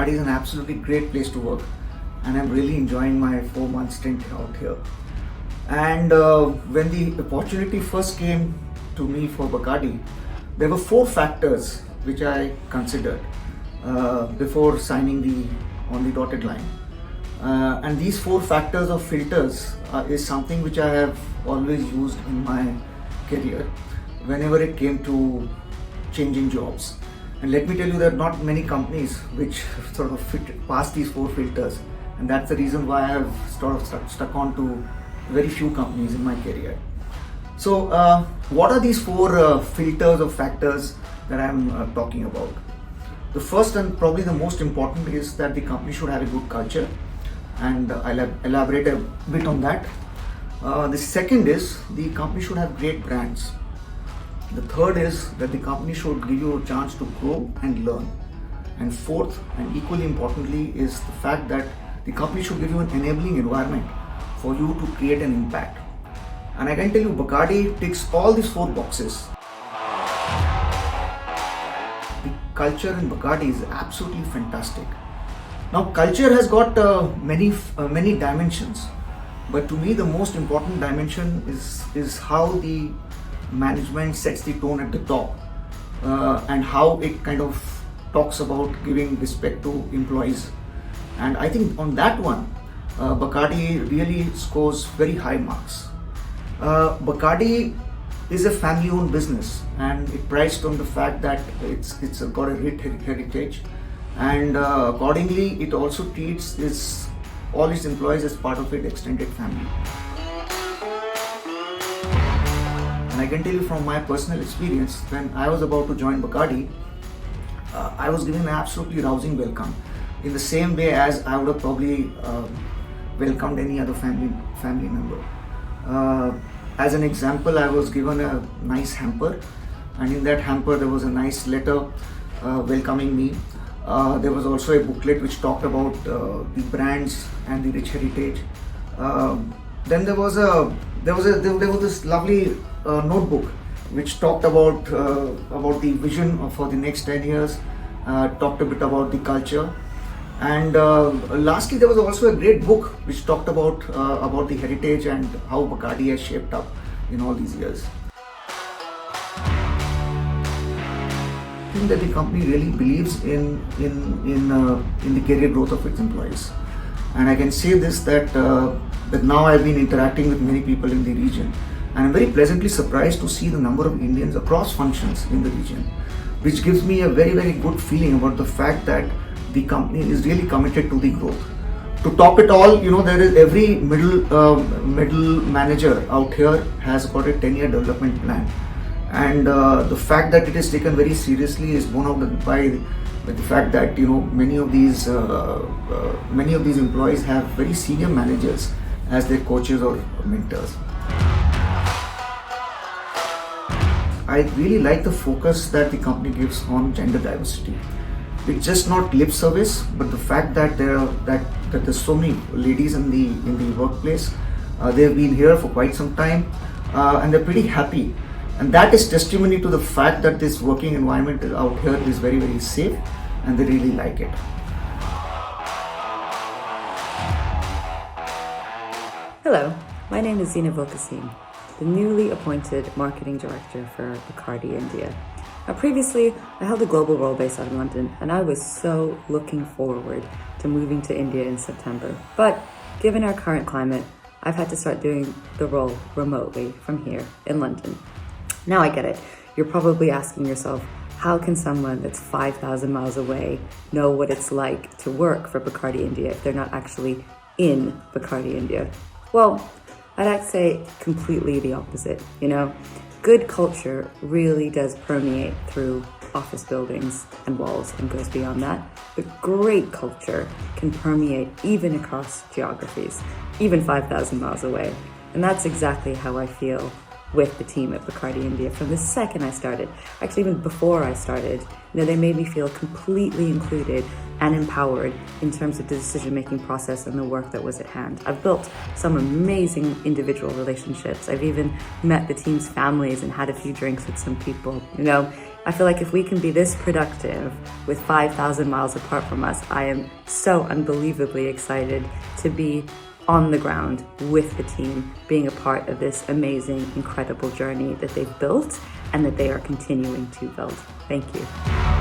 Bacardi is an absolutely great place to work, and I'm really enjoying my 4 month stint out here. And when the opportunity first came to me for Bacardi, there were four factors which I considered before signing on the dotted line. And these four factors or filters is something which I have always used in my career whenever it came to changing jobs. And let me tell you, there are not many companies which sort of fit past these four filters, and that's the reason why I have sort of stuck on to very few companies in my career. So what are these four filters or factors that I'm talking about? The first and probably the most important is that the company should have a good culture, and I'll elaborate a bit on that. The second is the company should have great brands. The third is that the company should give you a chance to grow and learn. And fourth, and equally importantly, is the fact that the company should give you an enabling environment for you to create an impact. And I can tell you, Bacardi ticks all these four boxes. The culture in Bacardi is absolutely fantastic. Now, culture has got many dimensions, but to me, the most important dimension is how the management sets the tone at the top, and how it kind of talks about giving respect to employees. And I think on that one, Bacardi really scores very high marks. Bacardi is a family-owned business, and it prides on the fact that it's got a rich heritage, and accordingly, it also treats all its employees as part of its extended family. And I can tell you from my personal experience, when I was about to join Bacardi, I was given an absolutely rousing welcome, in the same way as I would have probably welcomed any other family member. As an example, I was given a nice hamper, and in that hamper there was a nice letter welcoming me. There was also a booklet which talked about the brands and the rich heritage. Then there was this lovely notebook which talked about the vision for the next 10 years, talked a bit about the culture, and lastly there was also a great book which talked about the heritage and how Bacardi has shaped up in all these years. I think that the company really believes in the career growth of its employees, and I can say this that now I've been interacting with many people in the region, and I'm very pleasantly surprised to see the number of Indians across functions in the region, which gives me a very good feeling about the fact that the company is really committed to the growth. To top it all, there is every middle manager out here has got a 10-year development plan, and the fact that it is taken very seriously is borne out by the fact that many of these employees have very senior managers as their coaches or mentors. I really like the focus that the company gives on gender diversity. It's just not lip service, but the fact that there's so many ladies in the workplace. They've been here for quite some time, and they're pretty happy. And that is testimony to the fact that this working environment out here is very safe, and they really like it. Hello, my name is Zina Volkasim, the newly appointed Marketing Director for Bacardi India. Now previously, I held a global role based out of London, and I was so looking forward to moving to India in September. But given our current climate, I've had to start doing the role remotely from here in London. Now I get it. You're probably asking yourself, how can someone that's 5,000 miles away know what it's like to work for Bacardi India if they're not actually in Bacardi India? Well, I'd say completely the opposite, Good culture really does permeate through office buildings and walls and goes beyond that. But great culture can permeate even across geographies, even 5,000 miles away. And that's exactly how I feel with the team at Bacardi India from the second I started. Actually, even before I started, they made me feel completely included and empowered in terms of the decision-making process and the work that was at hand. I've built some amazing individual relationships. I've even met the team's families and had a few drinks with some people. I feel like if we can be this productive with 5,000 miles apart from us, I am so unbelievably excited to be on the ground with the team, being a part of this amazing, incredible journey that they've built and that they are continuing to build. Thank you.